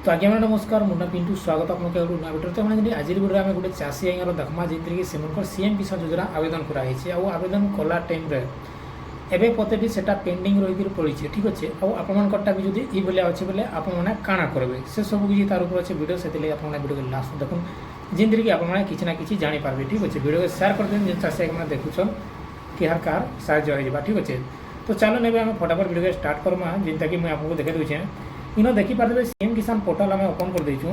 तो आज्ञा मैंने नमस्कार मुन्ना पिंटू स्वागत आपको नया भिडियो तो मैंने आज भिडियो आम गोटे चाषी आईर देखमा जी से सीएम किसान योजना आवेदन कराई आवेदन कला टाइम एवं पतेटी से पेंडिंग रही पड़ी ठीक अच्छे आपटा भी जब ये अच्छे बोले आपने काଣା करेंगे से सब किसी तार ऊपर अच्छे भिडियो से भिडियो लास्ट देखुन जिनकी कि आपने किसी ना कि जापारे ठीक अच्छे भिडियो सेयार कर दें जिन चाषी मैंने देखुन कि यार कार साहय ठीक अच्छे। तो चलो ने आम फटाफट भिडियो स्टार्ट करमा जिनता कि मुझे आपको देखे दूचे इनो देखिपारे सीएम किसान पोर्टाल आम ओपन कर देचु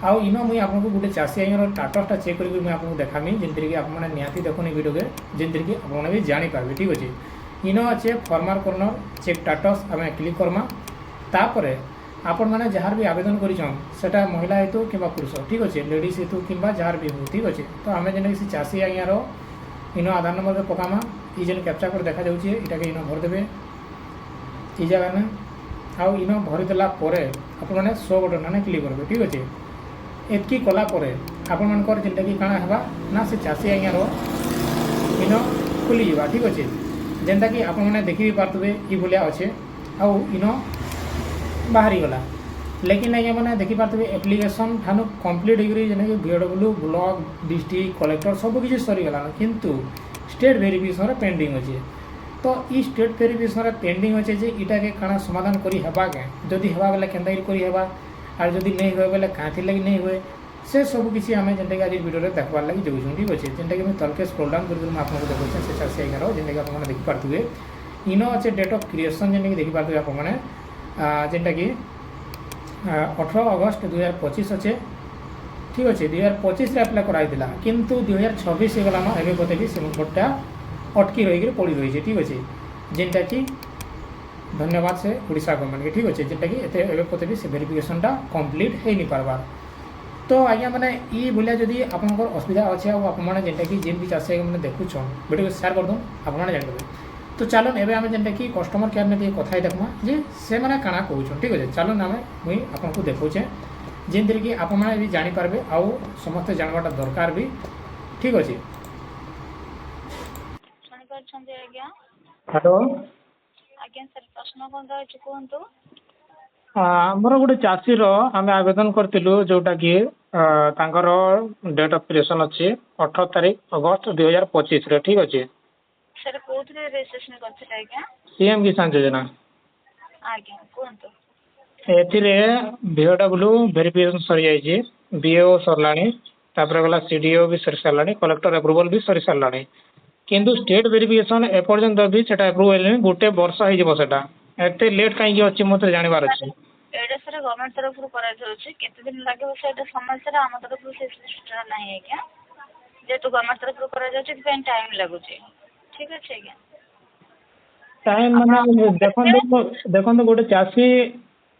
आउ इनो मुझे आपको गोटे चाषी आईर स्टाटसटा चेक करके मुझे आपको देखामी जमीन कि आपने निहाती देखुन भिडियो के जमीन कि आपने भी जापारे ठीक अच्छे। इनो अच्छे फार्मर कर्नर चेक स्टाटस आम क्लिक करमा तापर आपण मैंने जहाँ भी आवेदन करा महिला हेतु कि पुरुष ठीक अच्छे लेडीज हेतु कि जार भी हो ठीक अच्छे। तो आम जेन कि चाषी आज्ञार इनो आधार नंबर में पकामा ये जेन कैप्चा कोड देखा जाऊँगी इटा के इनो भरदेवे ये जगह में आउ इनो भरीदेला आपने 100 बटन आने क्लिक करेंगे ठीक अच्छे। एतकी कलापर आपण मनकर जेनटा कि काଣା हेबा ना से चाषी आज्ञार इनो खुली जावा ठीक अच्छे जेनटा कि आपण मैंने देखी भी पार्थे ये भाया अच्छे आउ इनो बाहरी गला लेकिन आज्ञा मैंने देखी पार्थे एप्लिकेशन ठानु कम्प्लीट होगी जेना कि बीएडब्ल्यू ब्लॉक डिस्ट्रिक्ट कलेक्टर सबकि सरीगला किंतु स्टेट वेरिफिकेशन पेंडिंग अच्छे। तो ये स्टेट वेरिफिकेशन पेंडिंग अच्छे जे इटा के काଣା समाधान करी हेबा के जदि हेबा बेले केनता करी हेबा आर जदि नहीं हुए बेले काथि लगी नहीं हुए से सब किसी आम जेनटा कि आज वीडियो देखबार लगी जाऊँ ठीक अच्छे जेनटा कि मैं तलके स्क्रॉल डाउन कर आपको देखा से चाषी आज्ञार जेनटा कि आपने देखिपारे इनो अच्छे डेट ऑफ क्रिएशन जेन कि देखिपारे आपने जेनटा कि 18 अगस्त 2025 अच्छे ठीक अच्छे 2025 अप्लाई कराइला किंतु 2026 गलान एवं बतेली से भोटा अटकी रही पड़ी रही ठीक अच्छे जेनटा कि धन्यवाद से ओडिशा गवर्नमेंट के ठीक अच्छे जेनटा कि एवं बतेली से वेरिफिकेशनटा कम्प्लीट हो नहीं पार्बार। तो आज्ञा मैंने ये भाया जदि आपंकर असुविधा अच्छे आपने जेनटा कि जेन भी चाषी मैंने देखुन वीडियो सेयार कर दूँ आपने जानते। तो चलो एवं आम जेनटा कि कस्टमर केयर ने कथा देखमा जे से मैंने काଣା कहूँ ठीक अच्छे। चलो आम मुई आपको देखुचे जेनतिर कि आपने भी जानीपारे आउ समस्ते जानवाटा दरकार भी ठीक अच्छे। हेलो आमर गोटे चाषीर आम आवेदन करूँ जोटा कि डेट ऑफ क्रिएशन अच्छी 18 तारीख अगस्त 2025 ठीक अच्छे सीएम किसान योजना बीओडब्ल्यू वेरिफिकेशन सरी जाइए बीओ सरला गला सीडीओ भी सरी सारा कलेक्टर अप्रूवल भी सरी सारा किंतु स्टेट वेरिफिकेशन एपर्यंत भी सेटा अप्रूवल नहीं गोटे वर्ष होता एते लेट कहीं अच्छी मत जानवर अच्छे एटा सर गवर्नमेंट तरफ करा जाउछि केते दिन लागे सेटा समय सर आम तरफ से सिस्टम नाही आज्ञा जेतु गवर्नमेंट तरफ करा जाउछि पेन टाइम लागुछि ठीक अछि आज्ञा टाइम माने देखो गोटे चाषी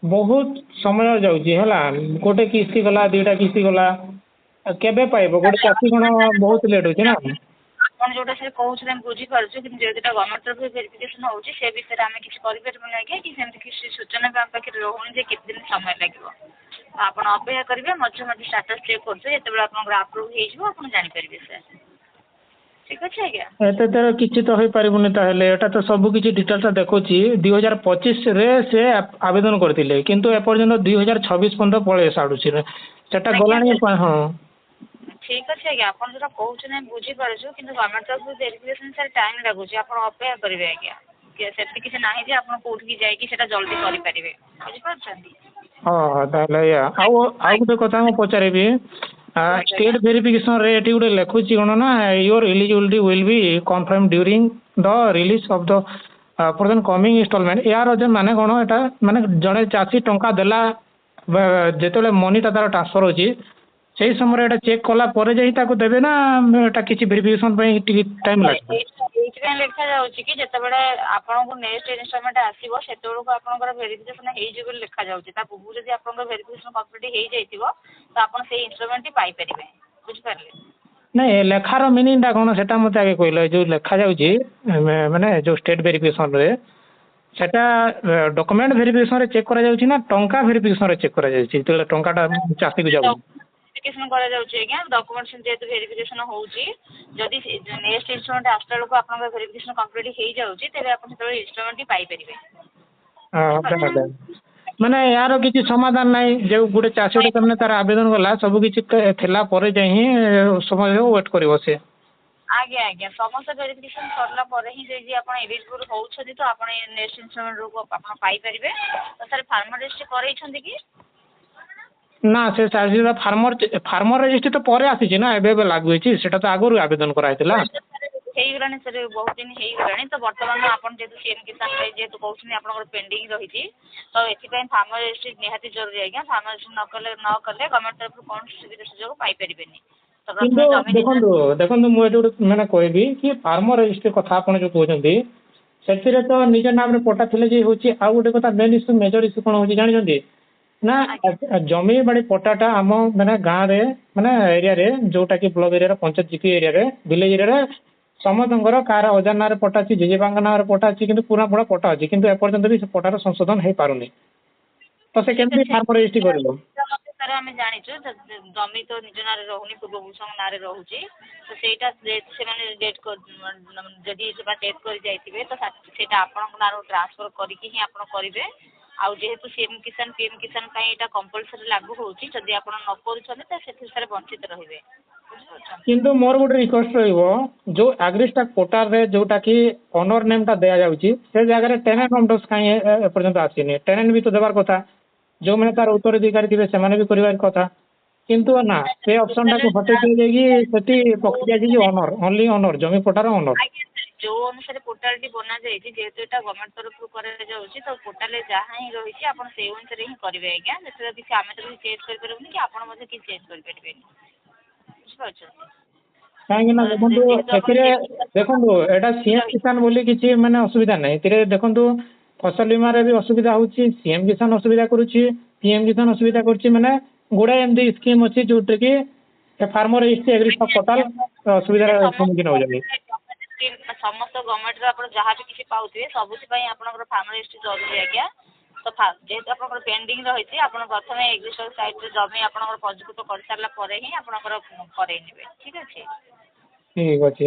बहुत समय जाउछि हला गोटे किस्ती गला दुईटा किस्ती गला केबे पाइबो गोटे चाषी कोन बहुत लेट होछि ना आपण जोटा से कहउछि हम बुझी पारछु कि जेटा गवर्नमेंट तरफ वेरिफिकेशन होउछि से विषय आमे किछ करि परबो नै कि सेमति किछ सूचना बा पाखे रहउनि जे केते दिन समय लागिवो आपण अपेक्षा करिवे मध्य मध्य स्टेटस चेक करछु जेतेबेला आपण अप्रूव हे जिवो आपण जानि परिबे सर ठीक अछि आज्ञा एते तर किछि तो होई परिबुनी ताहेले एटा तो सब किछि डिटेल्स देखोछि 2025 रे से आवेदन करथिले किंतु ए पर्यंत 2026 पर्यंत पळे साडुछि सेटा गलाणी हां ठीक अछि आज्ञा आपण जरा कहउछि नै बुझी पारछु किंतु गवर्नमेंट तरफ वेरिफिकेशन सर टाइम लागुछि आपण अपेक्षा करिवे आज्ञा के सेति किछि नाही जे आपण कोठी की जाय कि सेटा जल्दी करि परिबे बुझी पारछन्ती हां ताले या आउ गोटे कथा हम पचारेबी स्टेट वेरिफिकेशन रे एटी गोटे लेखुछि कोन ना your eligibility will be confirm during the release of the present coming installment यार जे माने कोन एटा माने जणे चासी टंका देला जेतेले मनीटा तार ट्रांसफर होछि से समय एटा चेक कला परे जाई ताको देबे ना एटा किछि वेरिफिकेशन पई टाइम लागै एइठे लेखा जाउछि कि जेतेबेले आपनको नेक्स्ट इंस्टॉलमेंट आसीबो सेतेबेलको आपनकर वेरिफिकेशन हेइ जिवो लेखा जाउछि ता पूर्व जदि आपनकर वेरिफिकेशन कंप्लीट हेइ जाइतिबो त आपन सेइ इंस्टॉलमेंट पाई परिबे बुझ पारले नहीं लेखार मीनिंग टा कोन सेटा मते आगे कहले जो लेखा जाउछि माने जो स्टेट वेरिफिकेशन रे सेटा डॉक्यूमेंट वेरिफिकेशन रे चेक करा जाउछि ना टंका वेरिफिकेशन रे चेक करा जाउछि तो टंकाटा चासी को जाउ वेरिफिकेशन करा जाउछि आज्ञा डॉक्यूमेंट्स जेतु वेरिफिकेशन होउछि जदि नेक्स्ट इंस्टॉलमेंट आफ्टर को आपनकर वेरिफिकेशन कंप्लीट हेइ जाउछि तबे आपन सेते इंस्टॉलमेंट पाई परिबे हां ମାନେ ୟାର କିଛି ସମାଧାନ ନାହିଁ ଯୋଉ ଗୋଟେ ଚାଷୀଟେ ତାମାନେ ତାର ଆବେଦନ କଲା ସବୁ କିଛି ଥିଲା ପରେ ଯାଇ ହିଁ ସମୟ ୱେଟ୍ କରିବ ସେ। ଆଜ୍ଞା ଆଜ୍ଞା ସମସ୍ତ ଭେରିଫିକେସନ ସରିଲା ପରେ ହିଁ ଯାଇକି ଆପଣ ଏଲିଜିବୁଲ ହଉଛନ୍ତି ତ ଆପଣ ନେକ୍ସଟ ଇନଷ୍ଟଲମେଣ୍ଟକୁ ଆପଣ ପାଇପାରିବେ। ତ ସାର୍ ଫାର୍ମର ରେଜିଷ୍ଟ୍ରି କରେଇଛନ୍ତି କି? ନା ସେ ଚାଷୀର ଫାର୍ମର ରେଜିଷ୍ଟ୍ରି ତ ପରେ ଆସିଛି ନା ଏବେ ଏବେ ଲାଗୁ ହେଇଛି ସେଟା ତ ଆଗରୁ ଆବେଦନ କରାହେଇଥିଲା। ହେଇଗଲାଣି ସାର୍ ବହୁତ ଦିନ ହେଇଗଲାଣି ତ ବର୍ତ୍ତମାନ ଆପଣ ଯେହେତୁ ସିଏମ୍ କିଷାନ ପାଇଁ ଯେହେତୁ କହୁଛନ୍ତି ଆପଣଙ୍କର ପେଣ୍ଡିଂ ରହିଛି ତ ଏଥିପାଇଁ ଫାର୍ମର ରେଜିଷ୍ଟ୍ରି ନିହାତି ଜରୁରୀ ଆଜ୍ଞା। ଫାର୍ମର ରେଜିଷ୍ଟ୍ରି ନ କଲେ ଗଭର୍ଣ୍ଣମେଣ୍ଟ ତରଫରୁ କୌଣସି ସୁବିଧା ସୁଯୋଗ ପାଇପାରିବେନି। ତ କିନ୍ତୁ ପ୍ରଥମେ ଜମି ଦେଖନ୍ତୁ ମୁଁ ଏଠି ଗୋଟେ ମାନେ କହିବି କି ଫାର୍ମର ରେଜିଷ୍ଟ୍ରି କଥା ଆପଣ ଯୋଉ କହୁଛନ୍ତି ସେଥିରେ ତ ନିଜ ନାମରେ ପଟା ଥିଲେ ଯେ ହଉଛି ଆଉ ଗୋଟେ କଥା ମେନ୍ ଇସ୍ୟୁ ମେଜର ଇସ୍ୟୁ କଣ ହଉଛି ଜାଣିଛନ୍ତି ନା ଜମି ବାଡି ପଟାଟା ଆମ ମାନେ ଗାଁରେ ମାନେ ଏରିଆରେ ଯୋଉଟା କି ବ୍ଲକ ଏରିଆର ପଞ୍ଚାୟତ ଜିପି ଏରିଆରେ ଭିଲେଜ ଏରିଆରେ ସମସ୍ତଙ୍କର କାହାର ଅଜା ନାଁରେ ପଟା ଅଛି ଜେଜେବାଙ୍କ ନାଁରେ ପଟା ଅଛି କିନ୍ତୁ ପୁରା ପୁରା ପଟା ଅଛି କିନ୍ତୁ ଏପର୍ଯ୍ୟନ୍ତ ବି ସେ ପଟାର ସଂଶୋଧନ ହେଇପାରୁନି ତ ସେ କେମିତି ଫାର୍ମର ରେଜିଷ୍ଟ୍ରି କରିବ? ସାର୍ ଆମେ ଜାଣିଛୁ ଜମି ତ ନିଜ ନାଁରେ ରହୁନି ପୂର୍ବପୁରୁଷଙ୍କ ନାଁରେ ରହୁଛି ତ ସେଇଟା ସେମାନେ ଯଦି ସେମାନେ ଡେଥ୍ କରି ଯାଇଥିବେ ତ ସେଇଟା ଆପଣଙ୍କ ନାଁରୁ ଟ୍ରାନ୍ସଫର କରିକି ହିଁ ଆପଣ କରିବେ। ଆଉ ଯେହେତୁ ସିଏମ୍ କିଷାନ ପିଏମ୍ କିଷାନ ପାଇଁ ଏଇଟା କମ୍ପଲସରି ଲାଗୁ ହେଉଛି ଯଦି ଆପଣ ନ କରୁଛନ୍ତି ତ ସେଥିରେ ବଞ୍ଚିତ ରହିବେ। ବୁଝିପାରୁଛନ୍ତି? କିନ୍ତୁ ମୋର ଗୋଟେ ରିକ୍ୱେଷ୍ଟ ରହିବ ଯୋଉ ଆଗ୍ରିଷ୍ଟାକ୍ ପୋର୍ଟାଲରେ ଯୋଉଟା କି ଅନର ନେମ୍ ଟା ଦିଆଯାଉଛି ସେ ଜାଗାରେ ଟେନାଣ୍ଟ ନମ୍ବର କାହିଁ ଏପର୍ଯ୍ୟନ୍ତ ଆସିନି। ଟେନାଣ୍ଟ ବି ତ ଦେବାର କଥା ଯୋଉମାନେ ତାର ଉତ୍ତରାଧିକାରୀ ଥିବେ ସେମାନେ ବି କରିବାର କଥା କିନ୍ତୁ ନା ସେ ଅପସନ ଟାକୁ ହଟେଇ ଦେଇକି ସେଠି ପକେଇ ଦିଆଯାଇଛି ଅନର ଓନ୍ଲି ଅନର ଜମି ପଟାର ଅନର। ଆଜ୍ଞା ଯୋଉ ଅନୁସାରେ ପୋର୍ଟାଲଟି ବନାଯାଇଛି ଯେହେତୁ ଏଇଟା ଗଭର୍ଣ୍ଣମେଣ୍ଟ ତରଫରୁ କରାଯାଉଛି ତ ପୋର୍ଟାଲରେ ଯାହା ହିଁ ରହିଛି ଆପଣ ସେଇ ଅନୁସାରେ ହିଁ କରିବେ ଆଜ୍ଞା। ସେଥିରେ କିଛି ଆମେ ତ କିଛି ଚେଞ୍ଜ କରିପାରିବୁନି କି ଆପଣ ମଧ୍ୟ କିଛି ଚେଞ୍ଜ କରିପାରିବେନି। ବୁଝିପାରୁଛନ୍ତି? କାହିଁକି ନା ଦେଖନ୍ତୁ ଯେହେତୁ ଆପଣ ଏଥିରେ ଦେଖନ୍ତୁ ଏଇଟା ସିଏମ୍ କିଷାନ ବୋଲି କିଛି ମାନେ ଅସୁବିଧା ନାହିଁ ଏଥିରେ ଦେଖନ୍ତୁ ଫସଲ ବୀମାରେ ବି ଅସୁବିଧା ହଉଛି ସିଏମ୍ କିଷାନ ଅସୁବିଧା କରୁଛି ପିଏମ୍ କିଷାନ ଅସୁବିଧା କରୁଛି ମାନେ ଗୁଡାଏ ଏମିତି ସ୍କିମ୍ ଅଛି ଯୋଉଟା କି ଫାର୍ମର ରେଜିଷ୍ଟ୍ରି ଏଗ୍ରିଷ୍ଟକ୍ ପୋର୍ଟାଲ ଅସୁବିଧାର ସମ୍ମୁଖୀନ ହଉଛନ୍ତି। ସମସ୍ତ ଗଭର୍ଣ୍ଣମେଣ୍ଟର ଆପଣ ଯାହା ବି କିଛି ପାଉଥିବେ ସବୁଥିପାଇଁ ଆପଣଙ୍କର ଫାର୍ମର ରେଜିଷ୍ଟ୍ରି ଜରୁରୀ ଆଜ୍ଞା। ତ ଯେହେତୁ ଆପଣଙ୍କର ପେଣ୍ଡିଂ ରହିଛି ଆପଣ ପ୍ରଥମେ ଏଗ୍ରିଷ୍ଟକ୍ ସାଇଟ୍ରେ ଜମି ଆପଣଙ୍କର ପଞ୍ଜୀକୃତ କରିସାରିଲା ପରେ ହିଁ ଆପଣଙ୍କର କରେଇ ନେବେ। ଠିକ୍ ଅଛି? ଠିକ୍ ଅଛି।